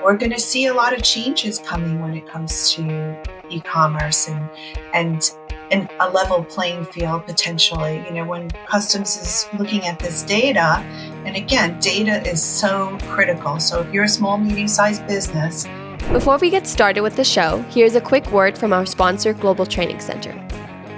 we're going to see a lot of changes coming when it comes to e-commerce and a level playing field potentially. When customs is looking at this data, and again, data is so critical. So if you're a small, medium-sized business. Before we get started with the show, here's a quick word from our sponsor, Global Training Center.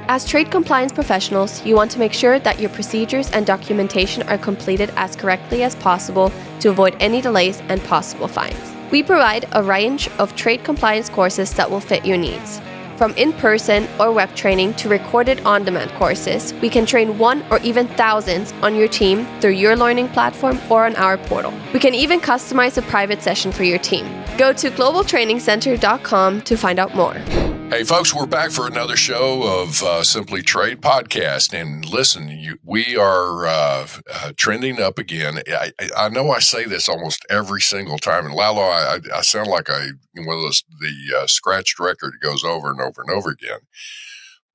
As trade compliance professionals, you want to make sure that your procedures and documentation are completed as correctly as possible to avoid any delays and possible fines. We provide a range of trade compliance courses that will fit your needs. From in-person or web training to recorded on-demand courses, we can train one or even thousands on your team through your learning platform or on our portal. We can even customize a private session for your team. Go to globaltrainingcenter.com to find out more. Hey, folks, we're back for another show of SimplyTrade podcast. And listen, we are trending up again. I know I say this almost every single time. And Lalo, I sound like one of those the scratched record goes over and over and over again.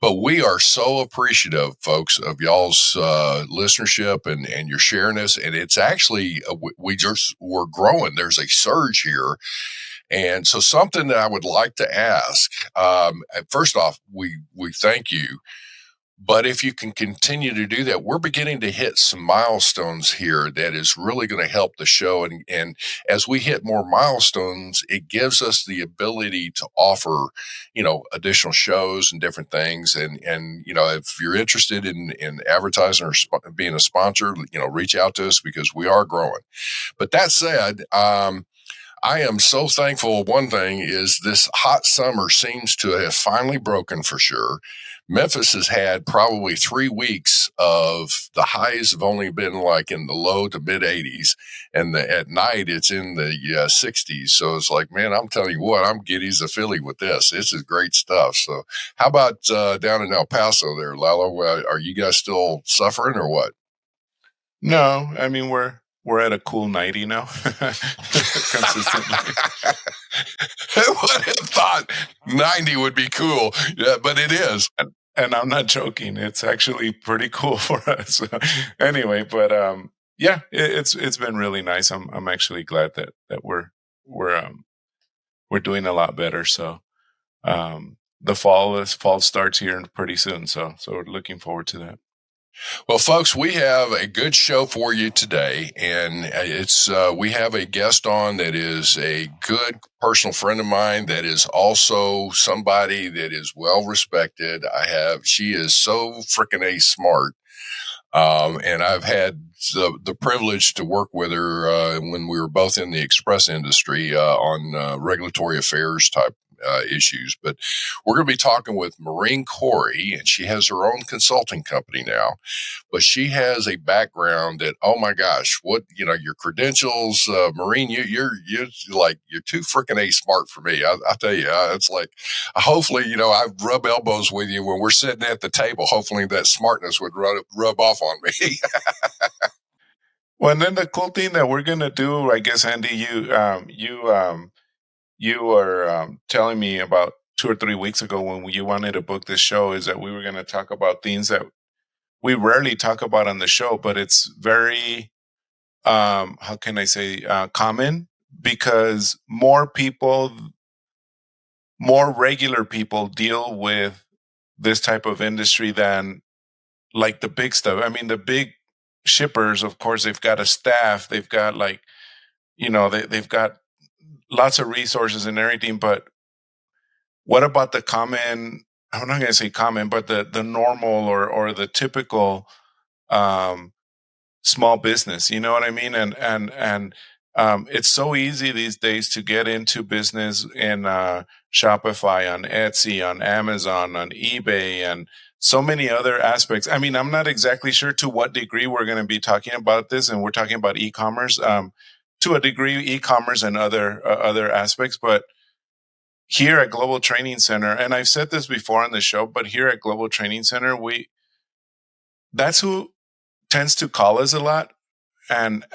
But we are so appreciative, folks, of y'all's listenership and your sharing this. And it's actually, we're growing. There's a surge here. And so something that I would like to ask, first off, we thank you. But if you can continue to do that, we're beginning to hit some milestones here that is really going to help the show. And as we hit more milestones, it gives us the ability to offer, additional shows and different things. And if you're interested in advertising or being a sponsor, reach out to us because we are growing. But that said, I am so thankful. One thing is this hot summer seems to have finally broken for sure. Memphis has had probably 3 weeks of the highs have only been like in the low to mid 80s. And at night it's in the 60s. So it's like, man, I'm telling you what, I'm giddy as a filly with this. This is great stuff. So how about down in El Paso there, Lalo? Are you guys still suffering or what? No, I mean, we're at a cool 90 now, consistently. Who would have thought 90 would be cool? Yeah, but it is. And I'm not joking. It's actually pretty cool for us. Anyway, but it's been really nice. I'm actually glad that we're doing a lot better. So the fall starts here pretty soon. So we're looking forward to that. Well, folks, we have a good show for you today, and we have a guest on that is a good personal friend of mine that is also somebody that is well respected. She is so freaking smart, and I've had the privilege to work with her when we were both in the express industry on regulatory affairs type issues. But we're going to be talking with Maureen Cori, and she has her own consulting company now. But she has a background that, oh my gosh, what your credentials, Maureen, you're too freaking smart for me. I tell you, it's like hopefully I rub elbows with you when we're sitting at the table. Hopefully that smartness would rub off on me. Well, and then the cool thing that we're gonna do, I guess, Andy, you were telling me about 2 or 3 weeks ago when you wanted to book this show is that we were going to talk about things that we rarely talk about on the show, but it's very, how can I say, common because more regular people deal with this type of industry than like the big stuff. I mean, the big shippers, of course, they've got a staff, they've got they've got lots of resources and everything, but what about the common, I'm not going to say common, but the normal or the typical small business, you know what I mean? And it's so easy these days to get into business in Shopify, on Etsy, on Amazon, on eBay, and so many other aspects. I mean, I'm not exactly sure to what degree we're going to be talking about this, and we're talking about e-commerce. To a degree, e-commerce and other aspects, but here at Global Training Center, and I've said this before on the show, but here at Global Training Center, that's who tends to call us a lot, and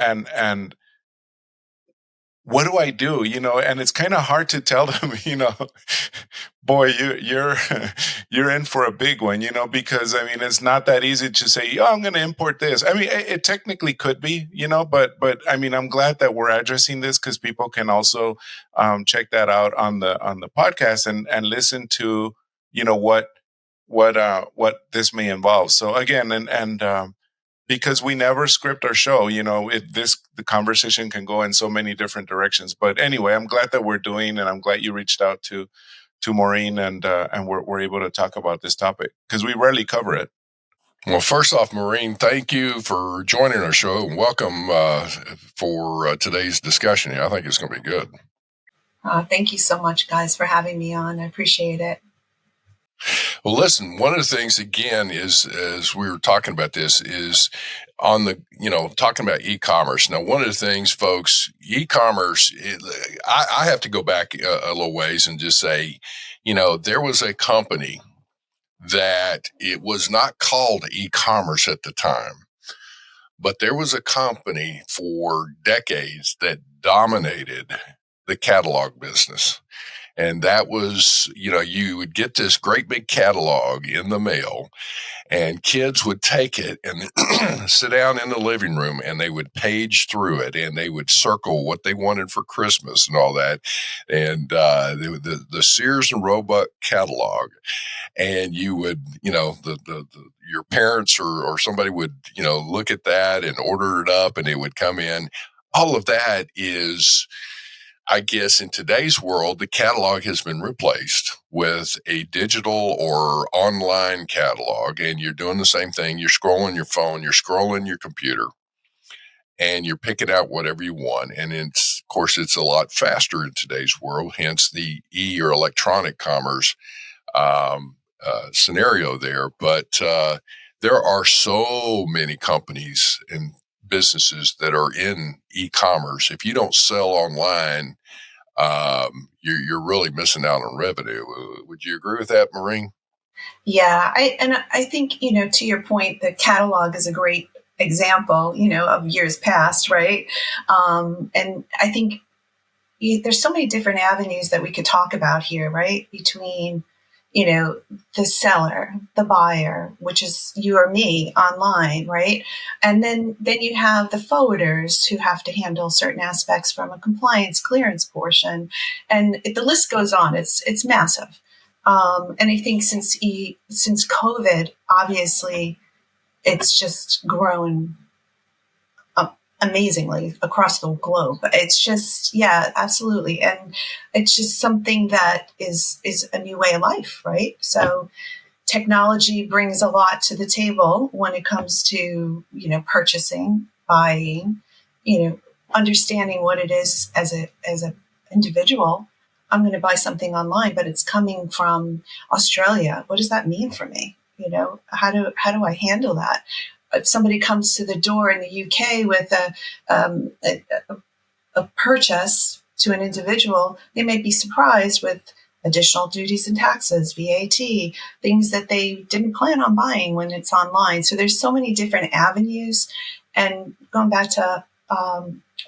what do I do? And it's kind of hard to tell them, boy, you're you're in for a big one, because I mean, it's not that easy to say, oh, I'm going to import this. I mean, it technically could be, but I mean, I'm glad that we're addressing this because people can also check that out on the podcast and listen to, what this may involve. So again, and because we never script our show, the conversation can go in so many different directions. But anyway, I'm glad that we're doing, and I'm glad you reached out to Maureen, and we're able to talk about this topic because we rarely cover it. Well, first off, Maureen, thank you for joining our show, and welcome for today's discussion. I think it's going to be good. Thank you so much, guys, for having me on. I appreciate it. Well, listen, one of the things, again, is as we were talking about this, is on the, talking about e-commerce. Now, one of the things, folks, e-commerce, I have to go back a little ways and just say, there was a company that it was not called e-commerce at the time, but there was a company for decades that dominated the catalog business. And that was, you would get this great big catalog in the mail, and kids would take it and sit down in the living room, and they would page through it, and they would circle what they wanted for Christmas and all that. And the Sears and Roebuck catalog. And you would, your parents or somebody would, look at that and order it up, and it would come in. All of that is, I guess, in today's world, the catalog has been replaced with a digital or online catalog, and you're doing the same thing. You're scrolling your phone, you're scrolling your computer, and you're picking out whatever you want. And of course, it's a lot faster in today's world, hence the or electronic commerce scenario there. But there are so many companies and businesses that are in e-commerce. If you don't sell online, you're really missing out on revenue. Would you agree with that, Maureen? Yeah, I think, to your point, the catalog is a great example, of years past, right? And I think there's so many different avenues that we could talk about here, right? Between, the seller, the buyer, which is you or me online, right? And then you have the forwarders who have to handle certain aspects from a compliance clearance portion. And the list goes on. It's massive. And I think since COVID, obviously, it's just grown amazingly across the globe. It's just, yeah, absolutely. And it's just something that is a new way of life, right? So technology brings a lot to the table when it comes to, purchasing, buying, understanding what it is as a individual. I'm going to buy something online, but it's coming from Australia. What does that mean for me? How do I handle that? If somebody comes to the door in the UK with a purchase to an individual, they may be surprised with additional duties and taxes, VAT, things that they didn't plan on buying when it's online. So there's so many different avenues. And going back to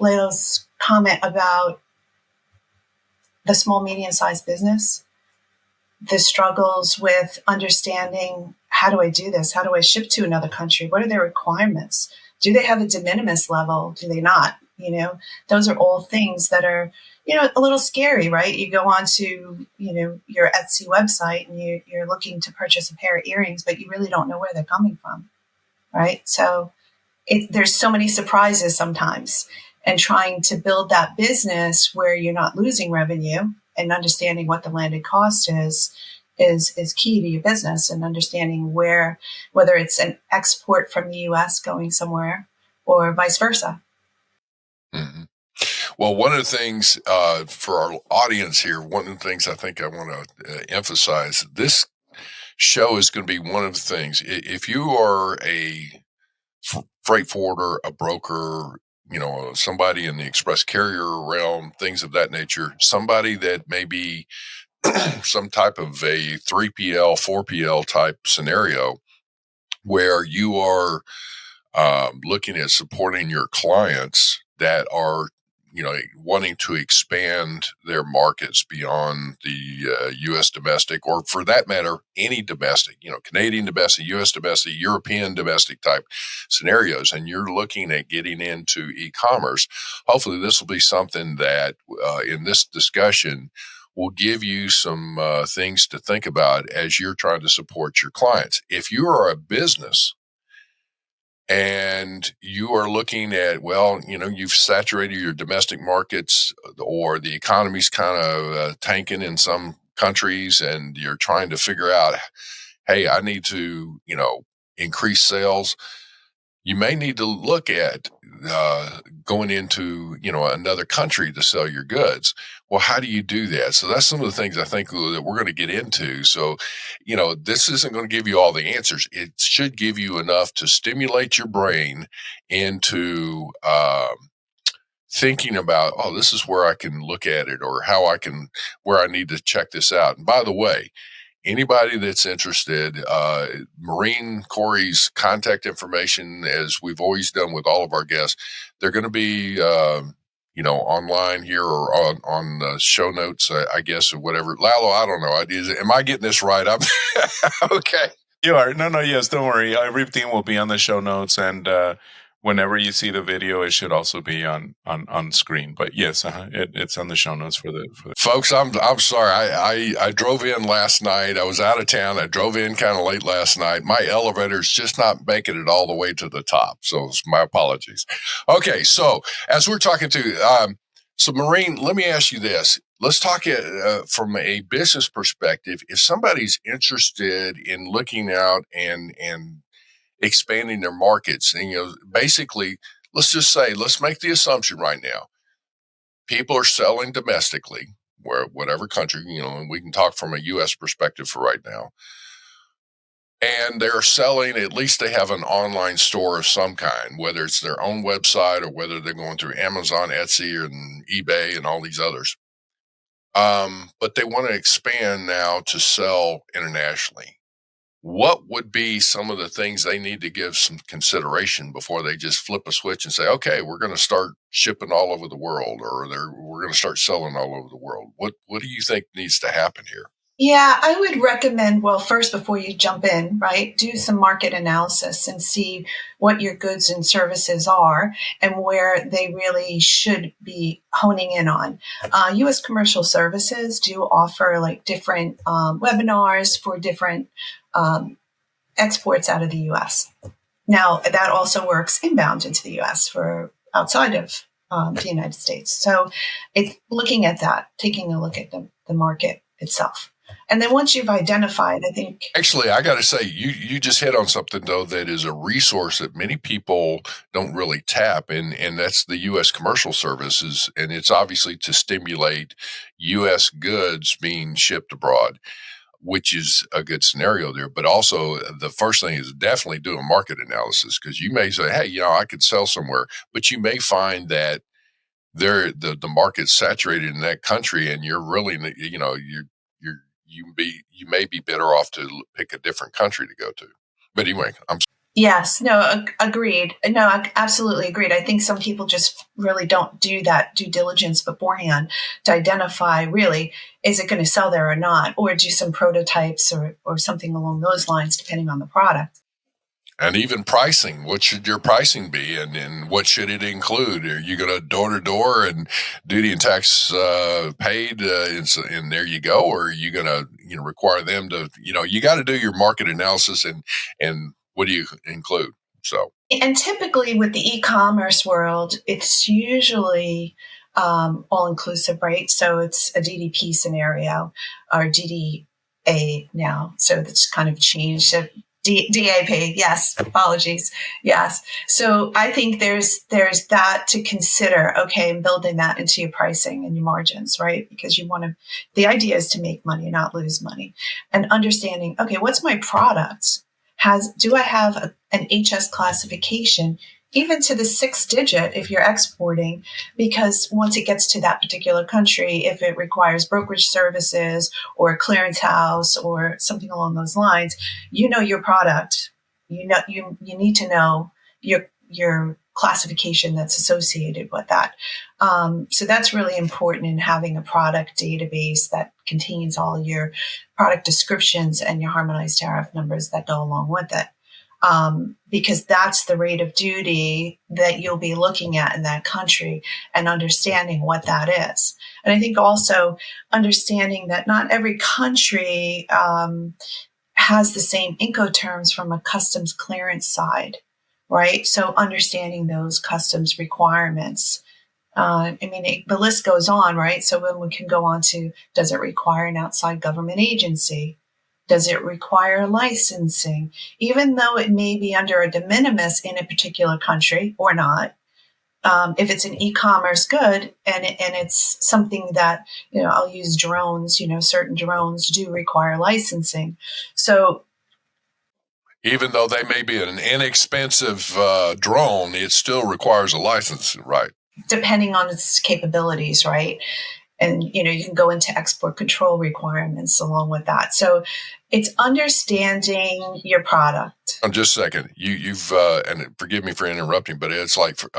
Leo's comment about the small, medium-sized business, the struggles with understanding, how do I do this? How do I ship to another country? What are their requirements? Do they have a de minimis level? Do they not? Those are all things that are, a little scary, right? You go on to, your Etsy website and you're looking to purchase a pair of earrings, but you really don't know where they're coming from, right? So there's so many surprises sometimes, and trying to build that business where you're not losing revenue and understanding what the landed cost is key to your business, and understanding whether it's an export from the U.S. going somewhere or vice versa. Mm-hmm. Well, one of the things for our audience here, one of the things I think I want to emphasize, this show is going to be one of the things. If you are a freight forwarder, a broker, somebody in the express carrier realm, things of that nature, somebody that may be some type of a 3PL, 4PL type scenario where you are looking at supporting your clients that are wanting to expand their markets beyond the U.S. domestic, or for that matter, any domestic, Canadian domestic, U.S. domestic, European domestic type scenarios, and you're looking at getting into e-commerce, hopefully this will be something that in this discussion will give you some things to think about as you're trying to support your clients. If you are a business and you are looking at, you've saturated your domestic markets, or the economy's kind of tanking in some countries, and you're trying to figure out, hey, I need to, increase sales. You may need to look at going into, another country to sell your goods. Well, how do you do that? So that's some of the things I think that we're going to get into. So, this isn't going to give you all the answers. It should give you enough to stimulate your brain into thinking about, oh, this is where I can look at it, or where I need to check this out. And by the way, anybody that's interested, Maureen Cori's contact information, as we've always done with all of our guests, they're going to be, online here or on the show notes, I guess, or whatever. Lalo, I don't know. Am I getting this right? I'm okay. You are. No, yes, don't worry. Everything will be on the show notes, and whenever you see the video, it should also be on screen. But yes, it's on the show notes for the folks. I'm sorry. I drove in last night. I was out of town. I drove in kind of late last night. My elevator's just not making it all the way to the top. So my apologies. Okay. So as we're talking to, so Maureen, let me ask you this. Let's talk from a business perspective. If somebody's interested in looking out and expanding their markets, and basically, let's make the assumption right now, people are selling domestically, whatever country, and we can talk from a U.S. perspective for right now, and they're selling, at least they have an online store of some kind, whether it's their own website or whether they're going through Amazon, Etsy, and eBay and all these others. But they want to expand now to sell internationally. What would be some of the things they need to give some consideration before they just flip a switch and say, okay, we're going to start shipping all over the world, or we're going to start selling all over the world? What do you think needs to happen here? Yeah, I would recommend, first, before you jump in, right, do some market analysis and see what your goods and services are and where they really should be honing in on. U.S. commercial services do offer different webinars for different exports out of the U.S. Now, that also works inbound into the U.S. for outside of the United States. So it's looking at that, taking a look at the market itself. And then once you've identified, I think... Actually, I got to say, you just hit on something, though, that is a resource that many people don't really tap, and that's the U.S. commercial services. And it's obviously to stimulate U.S. goods being shipped abroad, which is a good scenario there. But also, the first thing is definitely do a market analysis, because you may say, hey, I could sell somewhere, but you may find that the market's saturated in that country, and you're really, you may be better off to pick a different country to go to. But anyway, Yes, no, agreed. No, absolutely agreed. I think some people just really don't do that due diligence beforehand to identify, really, is it going to sell there or not, or do some prototypes or something along those lines, depending on the product. And even pricing, what should your pricing be, and what should it include? Are you going to door-to-door and duty and tax paid, and there you go? Or are you going to require them to, you got to do your market analysis, and what do you include? So, and typically with the e-commerce world, it's usually all-inclusive, right? So it's a DDP scenario, or DDA now. So that's kind of changed. DAP, yes, apologies, yes. So I think there's that to consider. Okay, and building that into your pricing and your margins, right? Because the idea is to make money, not lose money, and understanding. Okay, what's my product? Do I have an HS classification, even to the 6th digit if you're exporting? Because once it gets to that particular country, if it requires brokerage services or a clearance house or something along those lines, your product, you need to know your classification that's associated with that. So that's really important in having a product database that contains all your product descriptions and your harmonized tariff numbers that go along with it. Because that's the rate of duty that you'll be looking at in that country and understanding what that is. And I think also understanding that not every country has the same Incoterms from a customs clearance side, right? So understanding those customs requirements. The list goes on, right? So when we can go on to, does it require an outside government agency? Does it require licensing? Even though it may be under a de minimis in a particular country or not, if it's an e-commerce good and it's something that, I'll use drones, certain drones do require licensing. So even though they may be an inexpensive drone, it still requires a license, right? Depending on its capabilities, right? And, you can go into export control requirements along with that. So it's understanding your product. Just a second. You've and forgive me for interrupting, but it's like, for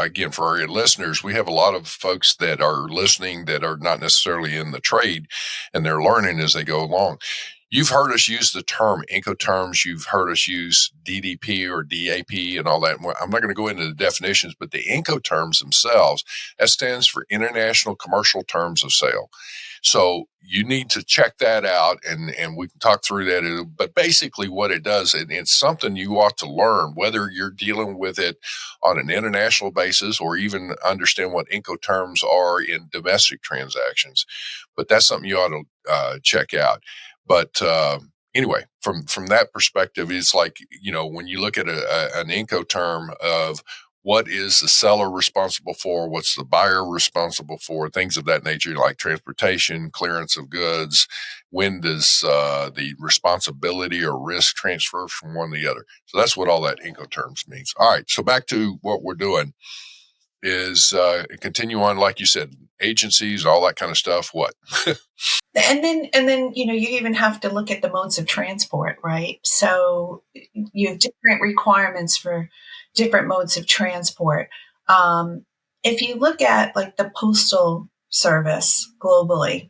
our listeners, we have a lot of folks that are listening that are not necessarily in the trade, and they're learning as they go along. You've heard us use the term Incoterms. You've heard us use DDP or DAP and all that. I'm not going to go into the definitions, but the Incoterms themselves, that stands for International Commercial Terms of Sale. So you need to check that out, and we can talk through that. But basically what it does, and it's something you ought to learn, whether you're dealing with it on an international basis or even understand what Incoterms are in domestic transactions. But that's something you ought to check out. But anyway, from that perspective, it's like, when you look at an Incoterm of what is the seller responsible for, what's the buyer responsible for, things of that nature, like transportation, clearance of goods, when does the responsibility or risk transfer from one to the other. So that's what all that Incoterms means. All right, so back to what we're doing is continue on, like you said, agencies, all that kind of stuff. What? And then, you even have to look at the modes of transport, right? So you have different requirements for different modes of transport. If you look at like the postal service globally,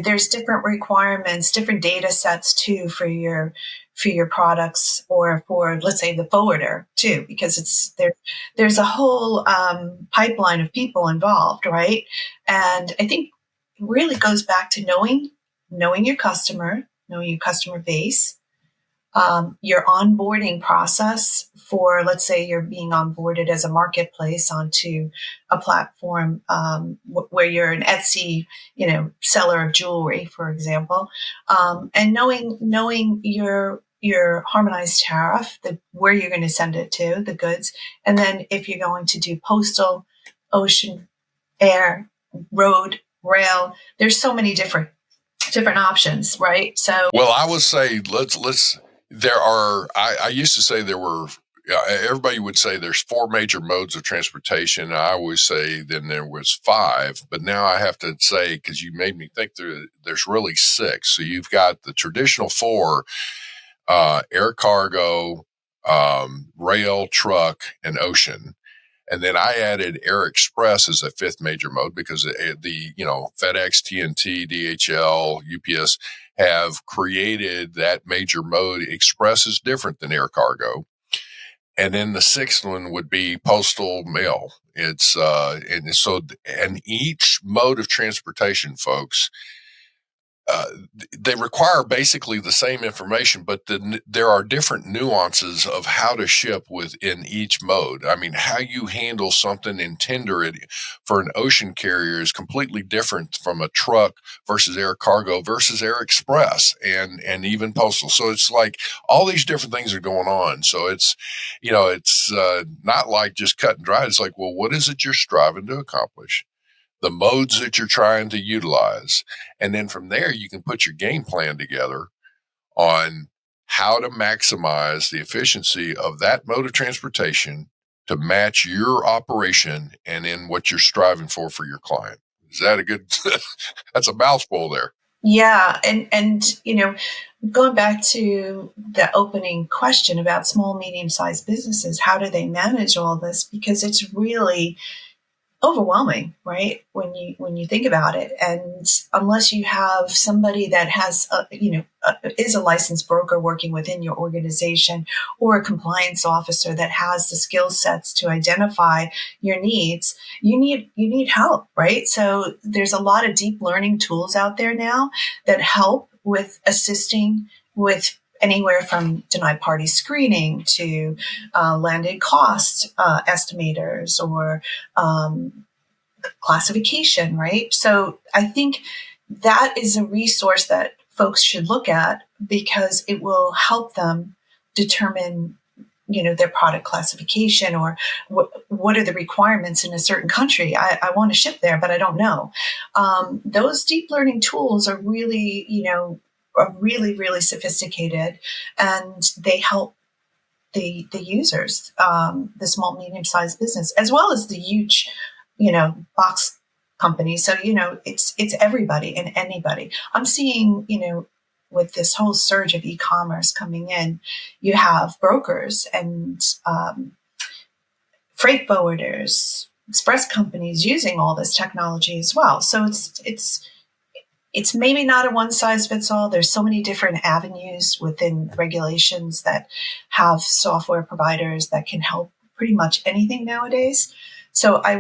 there's different requirements, different data sets too for your products, or for, let's say, the forwarder too, because there's a whole pipeline of people involved, right? And I think it really goes back to knowing your customer, knowing your customer base, your onboarding process for, let's say, you're being onboarded as a marketplace onto a platform where you're an Etsy, seller of jewelry, for example, and knowing your harmonized tariff, where you're going to send it to, the goods, and then if you're going to do postal, ocean, air, road, rail, there's so many different options, right? So, well, I would say I used to say there were, everybody would say there's 4 major modes of transportation. I always say then there was 5, but now I have to say, because you made me think, there's really 6. So you've got the traditional 4, air cargo, rail, truck, and ocean. And then I added Air Express as a 5th major mode because the FedEx, TNT, DHL, UPS have created that major mode. Express is different than air cargo. And then the 6th one would be postal mail. It's and each mode of transportation, folks, they require basically the same information, but there are different nuances of how to ship within each mode. I mean, how you handle something and tender it for an ocean carrier is completely different from a truck versus air cargo versus air express and even postal. So it's like all these different things are going on. So it's not like just cut and dry. It's like, well, what is it you're striving to accomplish? The modes that you're trying to utilize. And then from there, you can put your game plan together on how to maximize the efficiency of that mode of transportation to match your operation and in what you're striving for your client. Is that a good, that's a mouthful there. Yeah, and going back to the opening question about small, medium-sized businesses, how do they manage all this? Because it's really overwhelming, right? When you think about it, and unless you have somebody that has is a licensed broker working within your organization, or a compliance officer that has the skill sets to identify your needs, you need help, right? So there's a lot of deep learning tools out there now that help with assisting with anywhere from denied party screening to landed cost estimators, or classification, right? So I think that is a resource that folks should look at, because it will help them determine, their product classification, or what are the requirements in a certain country. I want to ship there, but I don't know. Those deep learning tools are really, are really, really sophisticated, and they help the users, the small, medium-sized business, as well as the huge, box companies. So, it's everybody and anybody. I'm seeing, with this whole surge of e-commerce coming in, you have brokers and freight forwarders, express companies using all this technology as well. So it's maybe not a one size fits all. There's so many different avenues within regulations that have software providers that can help pretty much anything nowadays. So I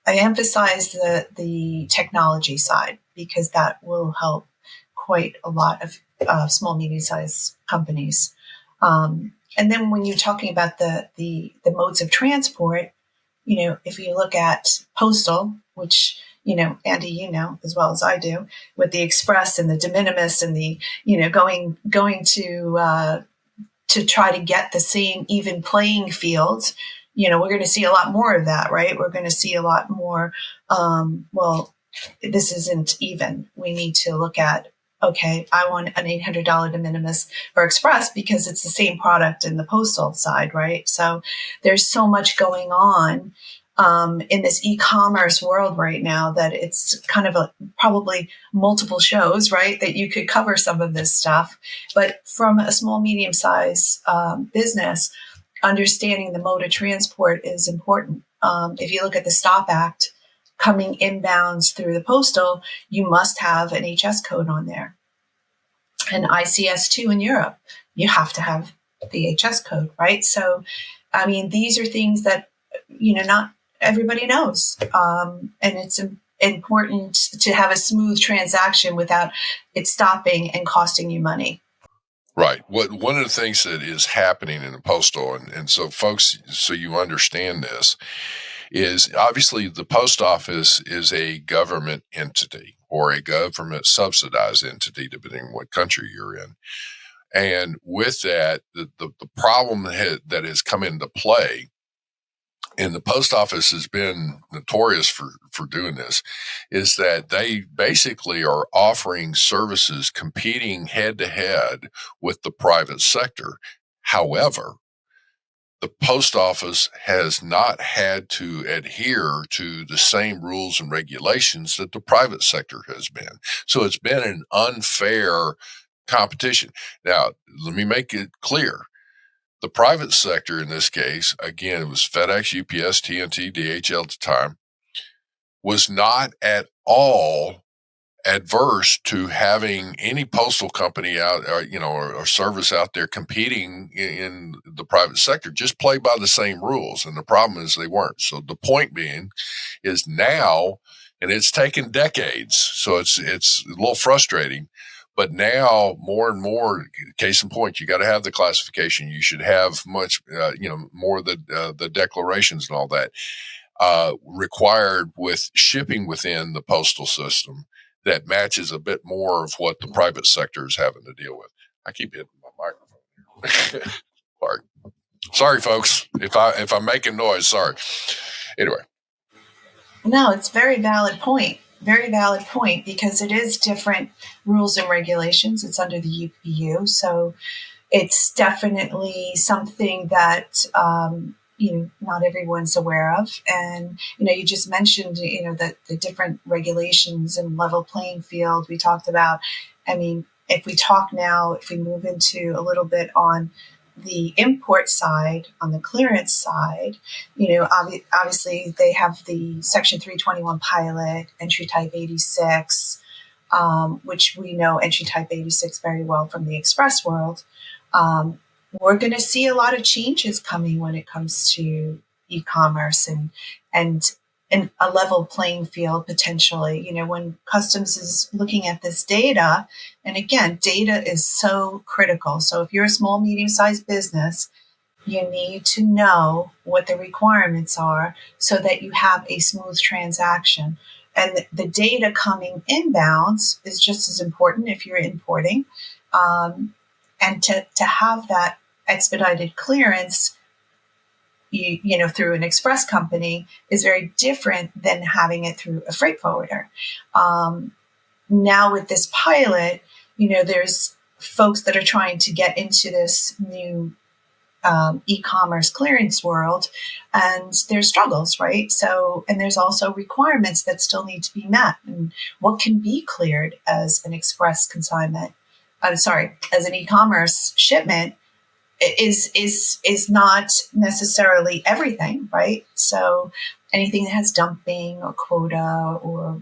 emphasize the technology side, because that will help quite a lot of small, medium-sized companies. And then when you're talking about the modes of transport, if you look at postal, which, Andy, as well as I do, with the express and the de minimis and the, going to try to get the same even playing field, we're going to see a lot more of that, right? We're going to see a lot more, well, this isn't even. We need to look at, okay, I want an $800 de minimis for express, because it's the same product in the postal side, right? So there's so much going on in this e-commerce world right now, that it's kind of probably multiple shows, right, that you could cover some of this stuff. But from a small, medium-sized business, understanding the mode of transport is important. If you look at the STOP Act, coming inbounds through the postal, you must have an HS code on there. And ICS2 in Europe, you have to have the HS code, right? So, I mean, these are things that, not everybody knows. And it's important to have a smooth transaction without it stopping and costing you money. Right. One of the things that is happening in the postal, and so folks, so you understand this, is obviously the post office is a government entity, or a government subsidized entity, depending on what country you're in. And with that, the problem that has come into play, and the post office has been notorious for doing this, is that they basically are offering services competing head to head with the private sector. However, the post office has not had to adhere to the same rules and regulations that the private sector has been. So it's been an unfair competition. Now, let me make it clear. The private sector in this case, again, it was FedEx, UPS, TNT, DHL at the time, was not at all adverse to having any postal company out, or service out there competing in the private sector. Just play by the same rules. And the problem is they weren't. So the point being is now, and it's taken decades, so it's a little frustrating. But now, more and more, case in point, you got to have the classification. You should have much, more of the declarations and all that required with shipping within the postal system that matches a bit more of what the private sector is having to deal with. I keep hitting my microphone. Sorry, folks. If I'm making noise, sorry. Anyway. No, it's very valid point. Very valid point, because it is different rules and regulations. It's under the UPU. So it's definitely something that, not everyone's aware of. And you just mentioned that the different regulations and level playing field we talked about. I mean, if we move into a little bit on the import side, on the clearance side, obviously they have the Section 321 pilot, entry type 86, which we know entry type 86 very well from the express world. We're going to see a lot of changes coming when it comes to e-commerce and a level playing field potentially. When customs is looking at this data, and again, data is so critical. So if you're a small, medium-sized business, you need to know what the requirements are so that you have a smooth transaction. And the data coming inbounds is just as important if you're importing. And to have that expedited clearance, through an express company is very different than having it through a freight forwarder. Now with this pilot, there's folks that are trying to get into this new e-commerce clearance world, and there's struggles, right? So, and there's also requirements that still need to be met, and what can be cleared as an express consignment. As an e-commerce shipment is not necessarily everything, right? So anything that has dumping or quota or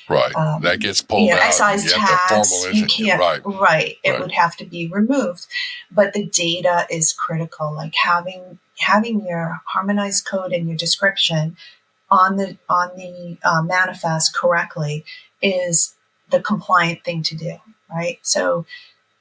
that gets pulled out. Excise tax, you can't. Right, it would have to be removed. But the data is critical. Like having your harmonized code and your description on the manifest correctly is the compliant thing to do, right? So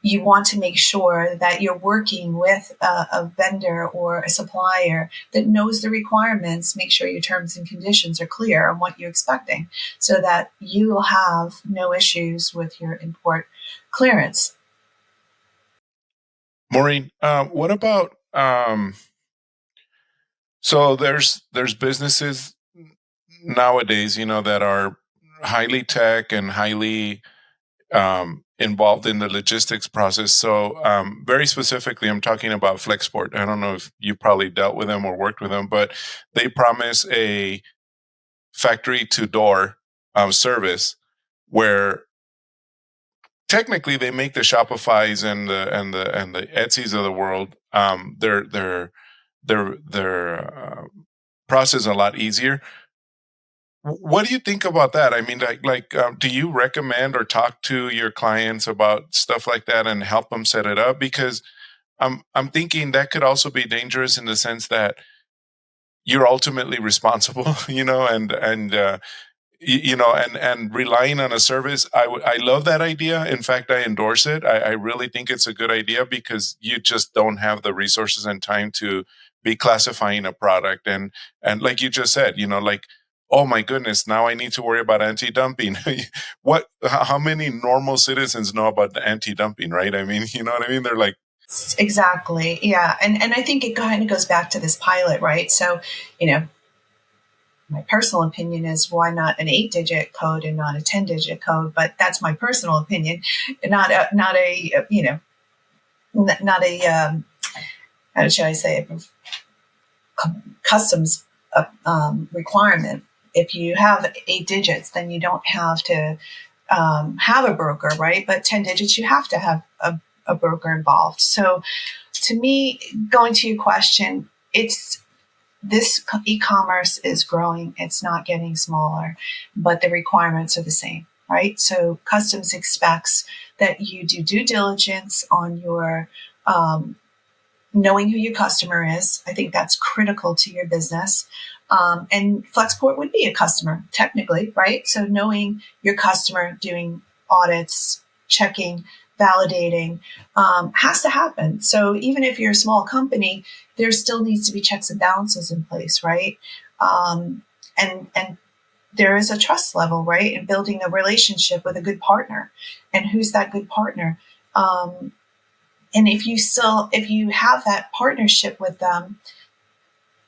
you want to make sure that you're working with a vendor or a supplier that knows the requirements. Make sure your terms and conditions are clear on what you're expecting so that you will have no issues with your import clearance. Maureen, what about, so there's businesses nowadays, that are highly tech and highly involved in the logistics process. So very specifically, I'm talking about Flexport. I don't know if you probably dealt with them or worked with them, but they promise a factory to door service where technically they make the Shopifys and the Etsy's of the world their process a lot easier. What do you think about that? I mean, do you recommend or talk to your clients about stuff like that and help them set it up? Because I'm thinking that could also be dangerous in the sense that you're ultimately responsible, and relying on a service. I love that idea. In fact, I endorse it. I really think it's a good idea because you just don't have the resources and time to be classifying a product. And like you just said, oh my goodness, now I need to worry about anti-dumping. How many normal citizens know about the anti-dumping, right? I mean, you know what I mean? They're like, exactly. Yeah. And I think it kind of goes back to this pilot, right? So, my personal opinion is why not an 8-digit code and not a 10-digit code? But that's my personal opinion, not a how should I say it? Customs requirement. If you have 8 digits, then you don't have to have a broker, right? But 10 digits, you have to have a broker involved. So to me, going to your question, this e-commerce is growing. It's not getting smaller, but the requirements are the same, right? So customs expects that you do due diligence on your knowing who your customer is. I think that's critical to your business. And Flexport would be a customer, technically, right? So knowing your customer, doing audits, checking, validating has to happen. So even if you're a small company, there still needs to be checks and balances in place, right? And there is a trust level, right? And building a relationship with a good partner. And who's that good partner? And if you have that partnership with them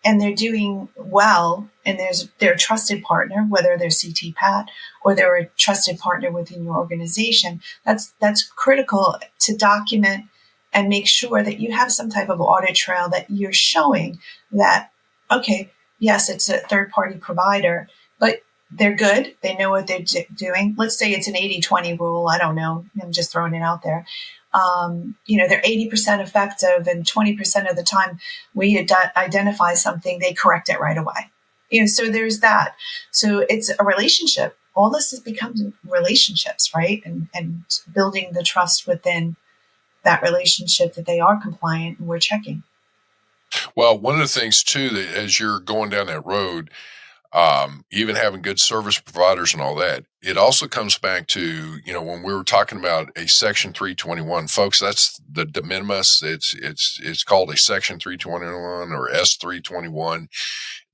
and they're doing well and they're a trusted partner, whether they're CTPAT or they're a trusted partner within your organization, that's critical to document and make sure that you have some type of audit trail that you're showing that, okay, yes, it's a third-party provider, but they're good. They know what they're doing. Let's say it's an 80-20 rule. I don't know. I'm just throwing it out there. They're 80% effective, and 20% of the time we identify something, they correct it right away. So there's that. So it's a relationship. All this has become relationships, right? And building the trust within that relationship that they are compliant and we're checking. Well, one of the things too, that as you're going down that road, even having good service providers and all that, it also comes back to, when we were talking about a Section 321, folks, that's the de minimis. It's called a Section 321 or S321.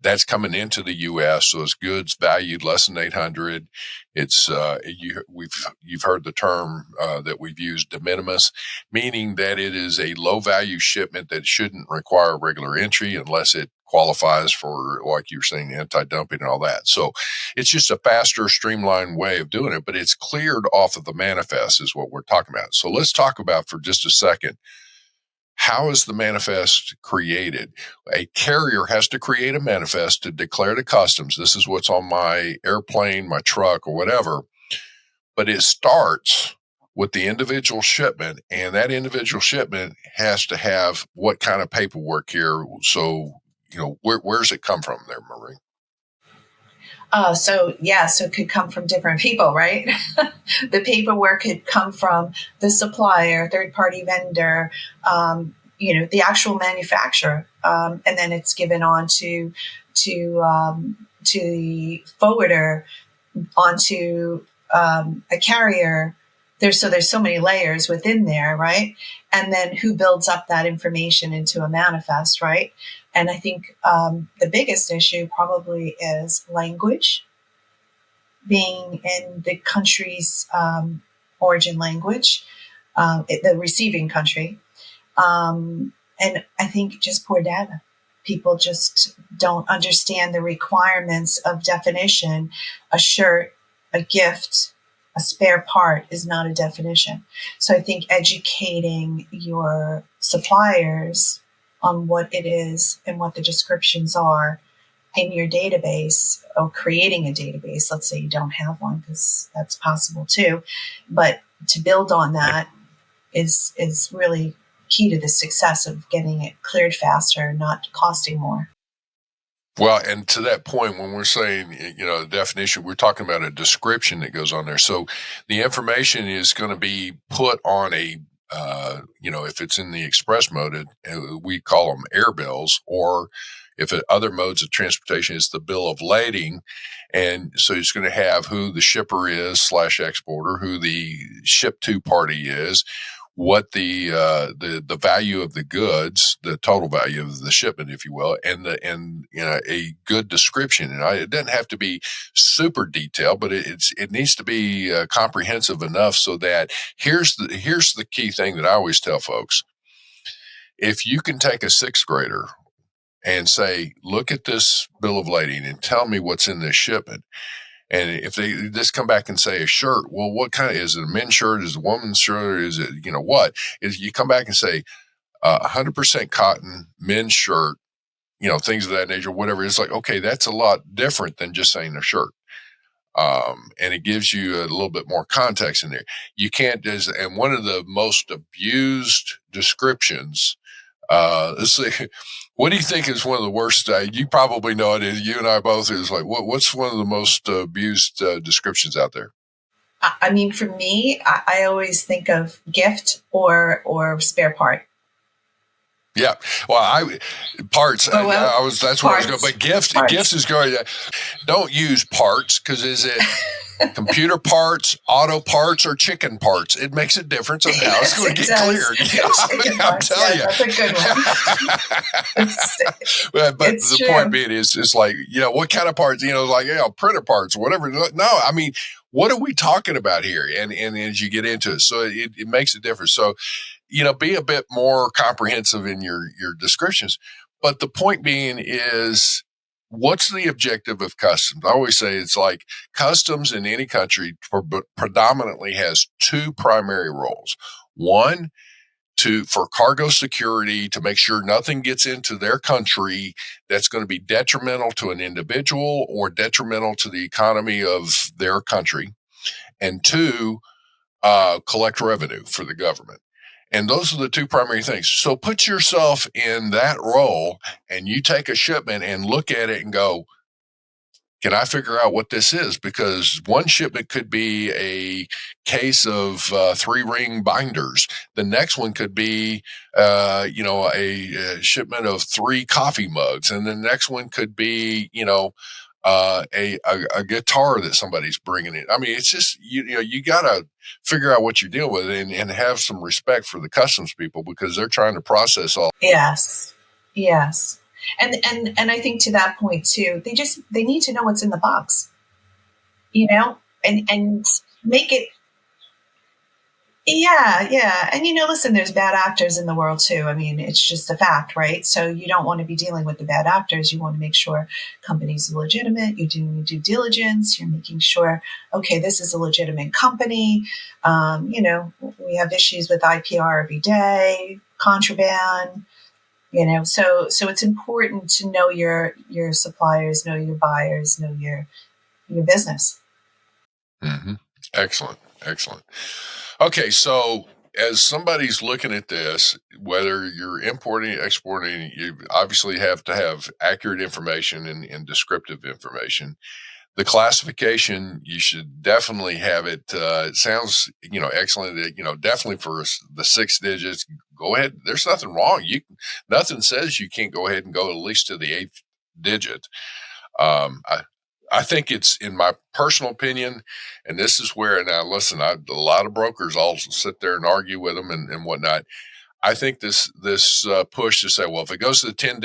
That's coming into the U.S. So it's goods valued less than 800. It's you've heard the term that we've used, de minimis, meaning that it is a low value shipment that shouldn't require regular entry unless it qualifies for, like you were saying, anti-dumping and all that. So it's just a faster, streamlined way of doing it, but it's cleared off of the manifest is what we're talking about. So let's talk about for just a second, how is the manifest created? A carrier has to create a manifest to declare to customs, this is what's on my airplane, my truck, or whatever. But it starts with the individual shipment, and that individual shipment has to have what kind of paperwork here. So, where's it come from there, Maureen? So it could come from different people, right? The paperwork could come from the supplier, third-party vendor, the actual manufacturer, and then it's given on to the forwarder, onto a carrier. There's so many layers within there, right? And then who builds up that information into a manifest, right? And I think the biggest issue probably is language, being in the country's origin language, the receiving country. And I think just poor data. People just don't understand the requirements of definition. A shirt, a gift, a spare part is not a definition. So I think educating your suppliers on what it is and what the descriptions are in your database, or creating a database. Let's say you don't have one, because that's possible too. But to build on that is really key to the success of getting it cleared faster, not costing more. Well, and to that point, when we're saying, the definition, we're talking about a description that goes on there. So the information is going to be put on a, if it's in the express mode, we call them air bills, or if other modes of transportation is the bill of lading. And so it's going to have who the shipper is / exporter, who the ship to party is, what the value of the goods, the total value of the shipment, if you will, and a good description. And it doesn't have to be super detailed, but it needs to be comprehensive enough so that here's the key thing that I always tell folks: if you can take a sixth grader and say, look at this bill of lading and tell me what's in this shipment. And if they just come back and say a shirt, well, what kind of, is it a men's shirt? Is it a woman's shirt? Is it, what? Is you come back and say 100% cotton, men's shirt, things of that nature, whatever. It's like, okay, that's a lot different than just saying a shirt. And it gives you a little bit more context in there. You can't just, and one of the most abused descriptions, let's see, what do you think is one of the worst? You probably know it. You and I both is like, what's one of the most abused descriptions out there? I mean, for me, I always think of gift or spare part. Yeah, well, parts. That's parts. Where I was going. But gifts is going. Don't use parts, because is it computer parts, auto parts, or chicken parts? It makes a difference on how it's going to get cleared. I'm telling you, that's a good one. but the true. Point being is, it's like, what kind of parts? Printer parts, or whatever. No, I mean, what are we talking about here? And as you get into it, so it makes a difference. So, be a bit more comprehensive in your descriptions. But the point being is, what's the objective of customs? I always say it's like customs in any country predominantly has two primary roles. One, for cargo security, to make sure nothing gets into their country that's going to be detrimental to an individual or detrimental to the economy of their country. And two, collect revenue for the government. And those are the two primary things. So put yourself in that role and you take a shipment and look at it and go, can I figure out what this is? Because one shipment could be a case of 3-ring binders. The next one could be, a shipment of 3 coffee mugs. And the next one could be, a guitar that somebody's bringing in. I mean, it's just, you got to figure out what you're dealing with and have some respect for the customs people, because they're trying to process all. Yes. And I think to that point too, they need to know what's in the box, and make it. Yeah. And, listen, there's bad actors in the world too. I mean, it's just a fact, right? So you don't want to be dealing with the bad actors. You want to make sure companies are legitimate. You're doing your due diligence. You're making sure, okay, this is a legitimate company. We have issues with IPR every day, contraband, so it's important to know your suppliers, know your buyers, know your business. Mm-hmm. Excellent. Okay, so as somebody's looking at this, whether you're importing, exporting, you obviously have to have accurate information and descriptive information. The classification, you should definitely have it. It sounds, excellent. Definitely for the 6 digits, go ahead. There's nothing wrong. Nothing says you can't go ahead and go at least to the 8th digit. I think it's, in my personal opinion, and this is where, now listen, a lot of brokers all sit there and argue with them and whatnot. I think this push to say, well, if it goes to the 10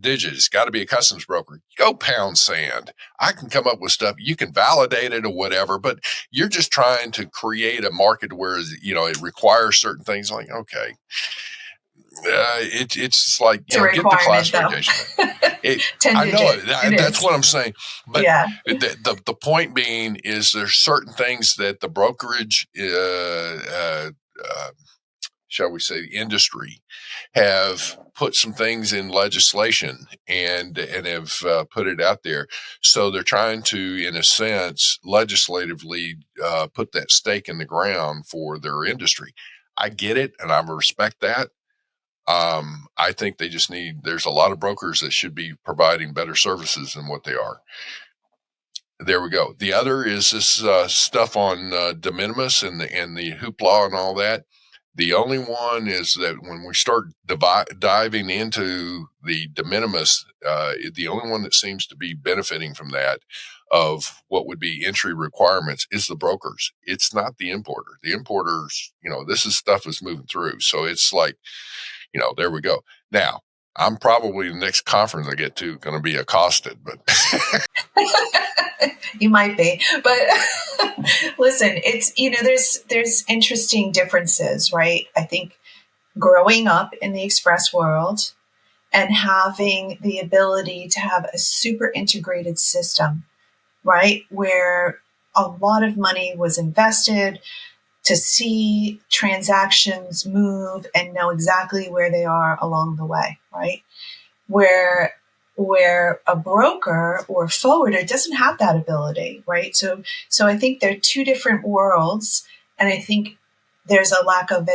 digits, it's got to be a customs broker. Go pound sand. I can come up with stuff. You can validate it or whatever, but you're just trying to create a market where, it requires certain things. Like, okay, it's like, get the classification. I know that's what I'm saying. But the point being is there's certain things that the brokerage, shall we say, the industry have put some things in legislation and have put it out there. So they're trying to, in a sense, legislatively put that stake in the ground for their industry. I get it, and I respect that. I think they just there's a lot of brokers that should be providing better services than what they are. There we go. The other is this stuff on de minimis and the hoopla and all that. The only one is that when we start diving into the de minimis, the only one that seems to be benefiting from that, of what would be entry requirements, is the brokers. It's not the importer. The importers, this is stuff that's moving through. So it's like, there we go. Now, I'm probably the next conference I get to going to be accosted, but you might be. But listen, it's, there's interesting differences, right? I think growing up in the express world and having the ability to have a super integrated system, right, where a lot of money was invested to see transactions move and know exactly where they are along the way, right? Where a broker or forwarder doesn't have that ability, right? So I think they're two different worlds, and I think there's a lack of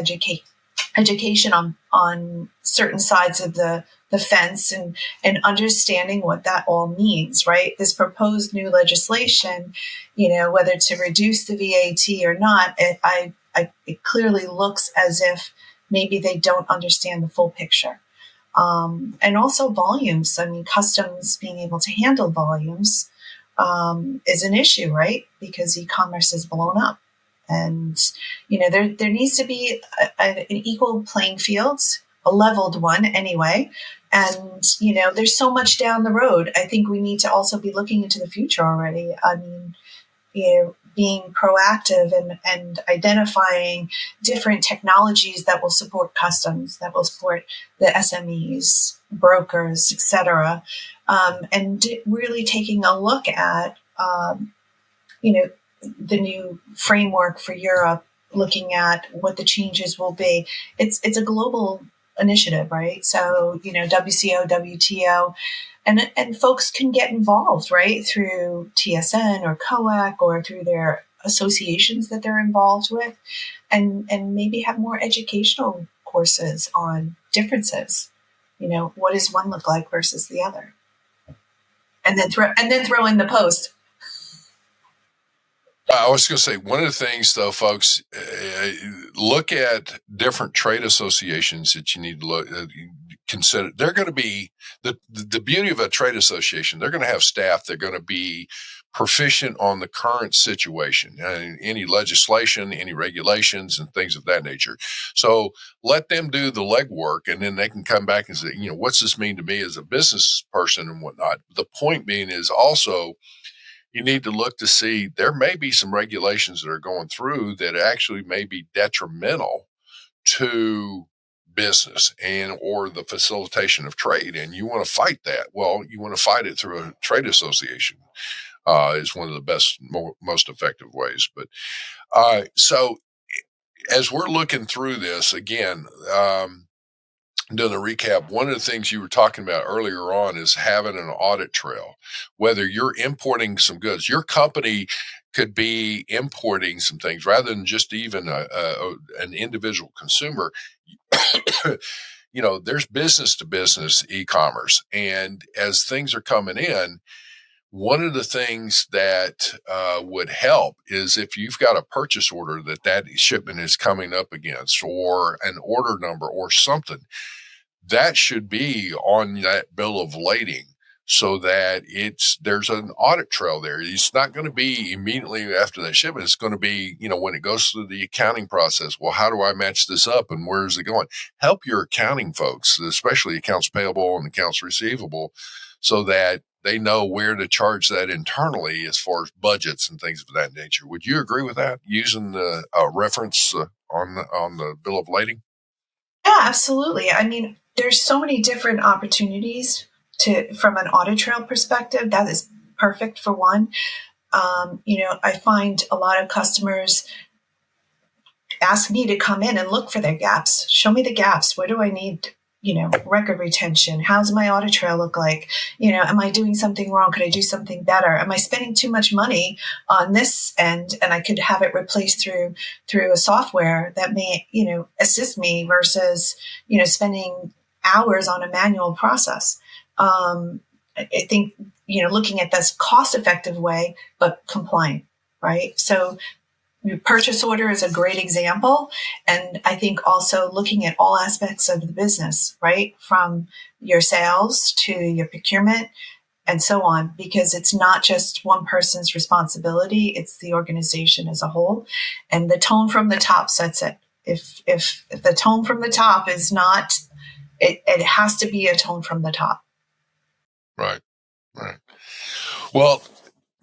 education on certain sides of the fence and understanding what that all means, right? This proposed new legislation, whether to reduce the VAT or not, it clearly looks as if maybe they don't understand the full picture. And also volumes. I mean, customs being able to handle volumes is an issue, right? Because e-commerce is blown up. And, there needs to be an equal playing field, a leveled one anyway. And, there's so much down the road. I think we need to also be looking into the future already. I mean, being proactive and identifying different technologies that will support customs, that will support the SMEs, brokers, etc., and really taking a look at, the new framework for Europe looking at what the changes will be. It's a global initiative, right? So, WCO, WTO, and folks can get involved, right, through TSN or COAC or through their associations that they're involved with, and maybe have more educational courses on differences. What does one look like versus the other? And then throw in the post. I was going to say, one of the things, though, folks, look at different trade associations that you need to consider. They're going to be the beauty of a trade association. They're going to have staff. They're going to be proficient on the current situation, any legislation, any regulations, and things of that nature. So let them do the legwork, and then they can come back and say, what's this mean to me as a business person and whatnot. The point being is also, you need to look to see there may be some regulations that are going through that actually may be detrimental to business and or the facilitation of trade, and you want to fight that. Well, you want to fight it through a trade association. Is one of the best, most effective ways. But so as we're looking through this again, doing a recap, one of the things you were talking about earlier on is having an audit trail. Whether you're importing some goods, your company could be importing some things rather than just even an individual consumer. There's business to business e-commerce, and as things are coming in, one of the things that would help is if you've got a purchase order that shipment is coming up against, or an order number or something, that should be on that bill of lading so that there's an audit trail there. It's not going to be immediately after that shipment. It's going to be, when it goes through the accounting process. Well, how do I match this up and where is it going? Help your accounting folks, especially accounts payable and accounts receivable, so that they know where to charge that internally as far as budgets and things of that nature. Would you agree with that, using the reference on the bill of lading? Yeah, absolutely. I mean, there's so many different opportunities from an audit trail perspective. That is perfect for one. I find a lot of customers ask me to come in and look for their gaps. Show me the gaps. Where do I need, record retention? How's my audit trail look like? Am I doing something wrong? Could I do something better? Am I spending too much money on this end, and I could have it replaced through a software that may, assist me versus, spending hours on a manual process. I think, looking at this cost-effective way, but compliant, right? So your purchase order is a great example. And I think also looking at all aspects of the business, right? From your sales to your procurement and so on, because it's not just one person's responsibility. It's the organization as a whole. And the tone from the top sets it. If the tone from the top is not, it has to be a tone from the top. Right. Well,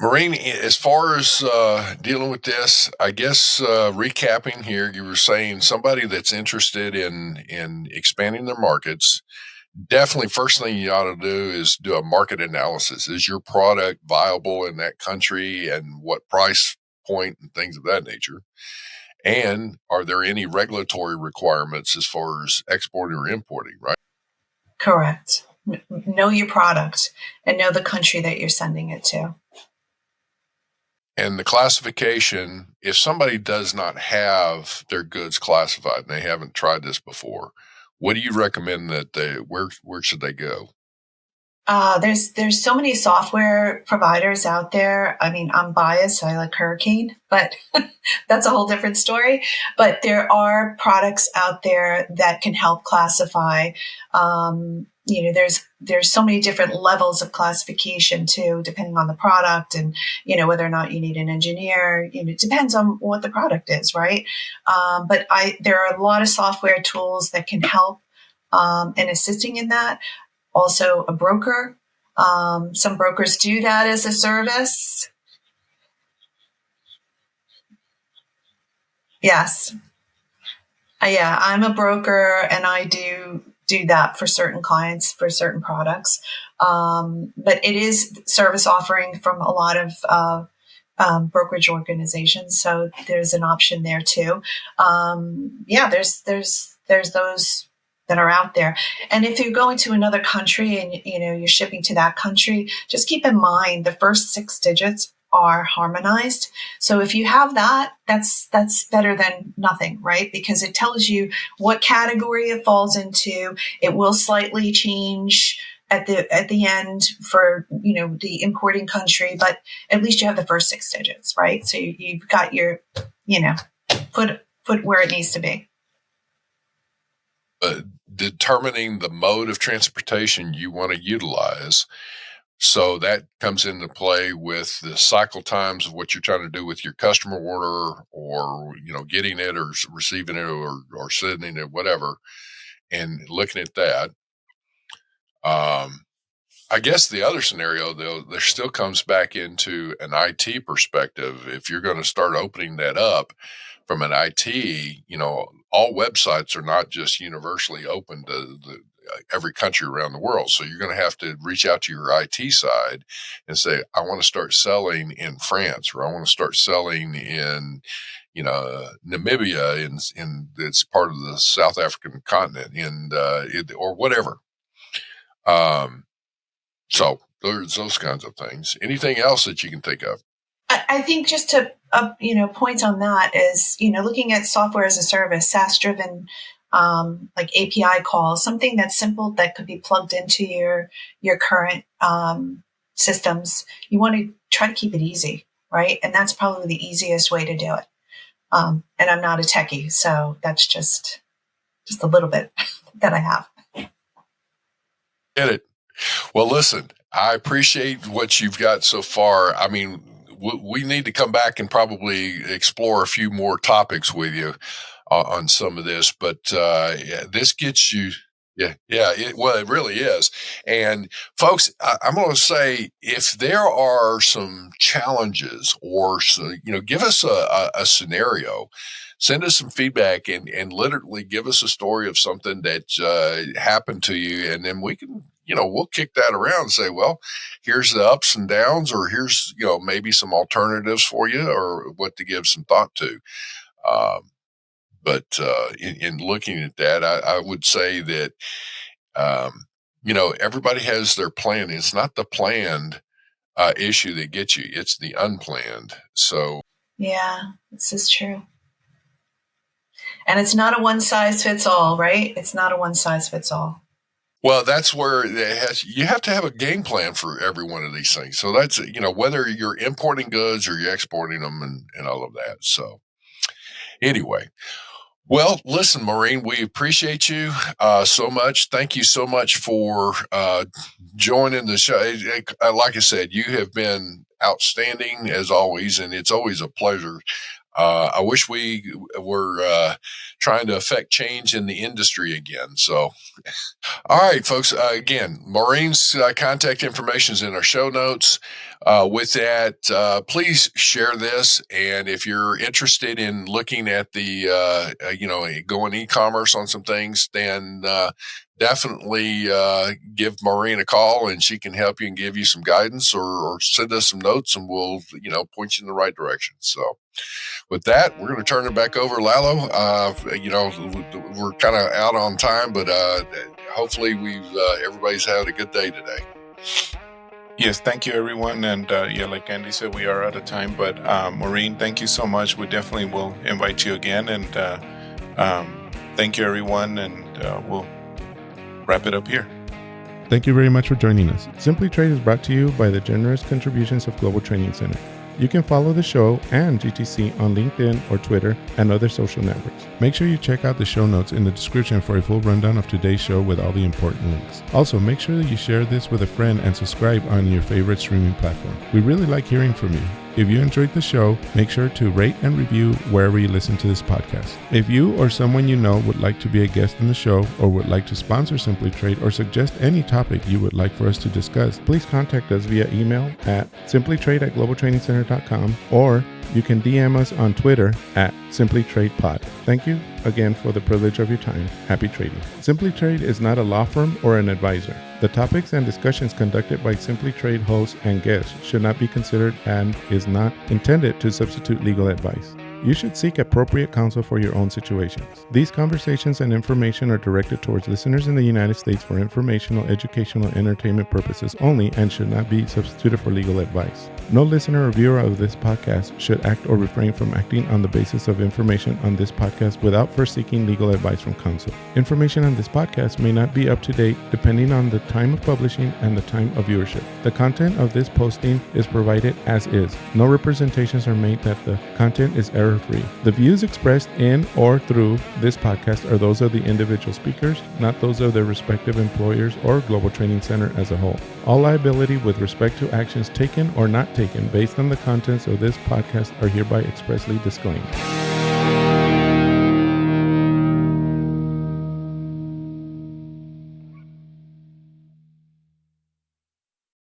Maureen, as far as dealing with this, I guess recapping here, you were saying somebody that's interested in expanding their markets, definitely first thing you ought to do is do a market analysis. Is your product viable in that country, and what price point and things of that nature? And are there any regulatory requirements as far as exporting or importing, right? Correct. Know your product and know the country that you're sending it to. And the classification, if somebody does not have their goods classified and they haven't tried this before, what do you recommend that where should they go? There's so many software providers out there. I mean, I'm biased. I like Hurricane, but that's a whole different story. But there are products out there that can help classify. There's so many different levels of classification too, depending on the product and, whether or not you need an engineer. It depends on what the product is, right? But there are a lot of software tools that can help in assisting in that. Also a broker. Some brokers do that as a service. Yes. Yeah, I'm a broker and I do that for certain clients, for certain products. But it is service offering from a lot of brokerage organizations. So there's an option there too. There's those that are out there. And if you're going to another country and you're shipping to that country, just keep in mind the first 6 digits are harmonized. So if you have that, that's better than nothing, right? Because it tells you what category it falls into. It will slightly change at the end for the importing country, but at least you have the first 6 digits, right? So you've got your foot where it needs to be. Determining the mode of transportation you want to utilize. So that comes into play with the cycle times of what you're trying to do with your customer order, or getting it or receiving it or sending it, whatever, and looking at that. I guess the other scenario, though, there still comes back into an IT perspective. If you're going to start opening that up from an IT, all websites are not just universally open to every country around the world. So you're going to have to reach out to your IT side and say, I want to start selling in France, or I want to start selling in Namibia, in it's part of the South African continent, or whatever. So there's those kinds of things. Anything else that you can think of? I think just to point on that is looking at software as a service, SaaS driven, like API calls, something that's simple that could be plugged into your current systems. You want to try to keep it easy, right? And that's probably the easiest way to do it. And I'm not a techie, so that's just a little bit that I have. Get it. Well, listen, I appreciate what you've got so far. I mean, we need to come back and probably explore a few more topics with you on some of this, but this gets you. Yeah. It really is. And folks, I'm going to say, if there are some challenges, or give us a scenario, send us some feedback, and literally give us a story of something that happened to you, and then we can, we'll kick that around and say, well, here's the ups and downs, or here's, maybe some alternatives for you, or what to give some thought to. But in looking at that, I would say that, everybody has their plan. It's not the planned issue that gets you, it's the unplanned. So yeah, this is true. And it's not a one size fits all, right? It's not a one size fits all. Well, that's where you have to have a game plan for every one of these things. So that's, whether you're importing goods or you're exporting them, and all of that. So anyway, well, listen, Maureen, we appreciate you so much. Thank you so much for joining the show. Like I said, you have been outstanding as always, and it's always a pleasure. I wish we were trying to affect change in the industry again. So, all right, folks. Again, Maureen's contact information is in our show notes. With that, please share this. And if you're interested in looking at the, going e-commerce on some things, then definitely give Maureen a call, and she can help you and give you some guidance, or send us some notes, and we'll, point you in the right direction. So with that, we're going to turn it back over to Lalo. We're kind of out on time, but hopefully everybody's had a good day today. Yes, thank you, everyone. And like Andy said, we are out of time. But Maureen, thank you so much. We definitely will invite you again. And thank you, everyone. And we'll wrap it up here. Thank you very much for joining us. SimplyTrade is brought to you by the generous contributions of Global Training Center. You can follow the show and GTC on LinkedIn or Twitter and other social networks. Make sure you check out the show notes in the description for a full rundown of today's show with all the important links. Also, make sure that you share this with a friend and subscribe on your favorite streaming platform. We really like hearing from you. If you enjoyed the show, make sure to rate and review wherever you listen to this podcast. If you or someone you know would like to be a guest in the show, or would like to sponsor SimplyTrade, or suggest any topic you would like for us to discuss, please contact us via email at simplytrade@globaltrainingcenter.com or you can DM us on Twitter at SimplyTradePod. Thank you again for the privilege of your time. Happy trading. SimplyTrade is not a law firm or an advisor. The topics and discussions conducted by SimplyTrade hosts and guests should not be considered and is not intended to substitute legal advice. You should seek appropriate counsel for your own situations. These conversations and information are directed towards listeners in the United States for informational, educational, and entertainment purposes only and should not be substituted for legal advice. No listener or viewer of this podcast should act or refrain from acting on the basis of information on this podcast without first seeking legal advice from counsel. Information on this podcast may not be up to date depending on the time of publishing and the time of viewership. The content of this posting is provided as is. No representations are made that the content is error-free. The views expressed in or through this podcast are those of the individual speakers, not those of their respective employers or Global Training Center as a whole. All liability with respect to actions taken or not taken based on the contents of this podcast are hereby expressly disclaimed.